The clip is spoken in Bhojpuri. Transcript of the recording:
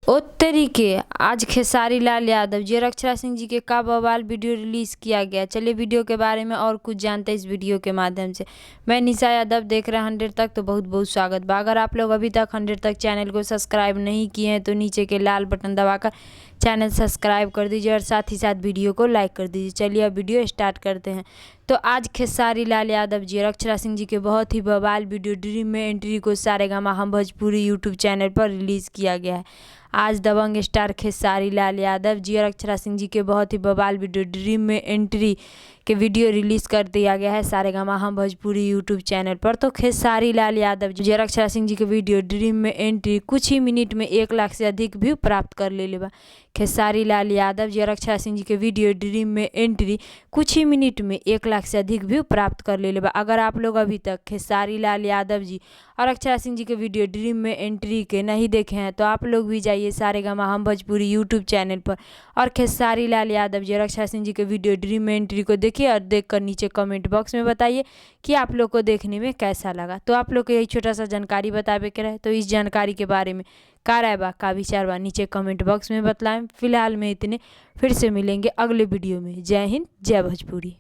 उत्तरी के आज खेसारी लाल यादव जी और अक्षरा सिंह जी के का बवाल वीडियो रिलीज किया गया। चलिए वीडियो के बारे में और कुछ जानते हैं इस वीडियो के माध्यम से। मैं निशा यादव, देख रहे हैं 100 तक, तो बहुत बहुत स्वागत बा। अगर आप लोग अभी तक 100 तक चैनल को सब्सक्राइब नहीं किए हैं तो नीचे के लाल बटन दबाकर चैनल सब्सक्राइब कर दीजिए और साथ ही साथ वीडियो को लाइक कर दीजिए। चलिए अब वीडियो स्टार्ट करते हैं। तो आज खेसारी लाल यादव जी और अक्षरा सिंह जी के बहुत ही बवाल वीडियो ड्रीम में एंट्री को सारेगामा हम भोजपुरी यूट्यूब चैनल पर रिलीज़ किया गया है। आज दबंग स्टार खेसारी लाल यादव जी और अक्षरा सिंह जी के बहुत ही बवाल वीडियो ड्रीम में एंट्री के वीडियो रिलीज़ कर दिया गया है सारेगामा हम भोजपुरी यूट्यूब चैनल पर। तो खेसारी लाल यादव जी और अक्षरा सिंह जी के वीडियो ड्रीम में एंट्री कुछ ही मिनट में 1 लाख से अधिक व्यू प्राप्त कर ले बा। खेसारी लाल यादव जी और अक्षरा सिंह जी के वीडियो ड्रीम में एंट्री कुछ ही मिनट में 1 लाख से अधिक व्यू प्राप्त कर ले बा। अगर आप लोग अभी तक खेसारी लाल यादव जी और अक्षरा सिंह जी के वीडियो ड्रीम में एंट्री के नहीं देखे हैं तो आप लोग भी जाइए सारेगामा हम भोजपुरी यूट्यूब चैनल पर और खेसारी लाल यादव जी और अक्षरा सिंह जी के वीडियो ड्रीम में एंट्री को देखिए और देखकर नीचे कमेंट बॉक्स में बताइए कि आप लोग को देखने में कैसा लगा। तो आप लोग को यही छोटा सा जानकारी बतावे के रहे, तो इस जानकारी के बारे में का राय बा, का विचार बा, नीचे कमेंट बॉक्स में बतलाएं। फिलहाल में इतने, फिर से मिलेंगे अगले वीडियो में। जय हिंद, जय भोजपुरी।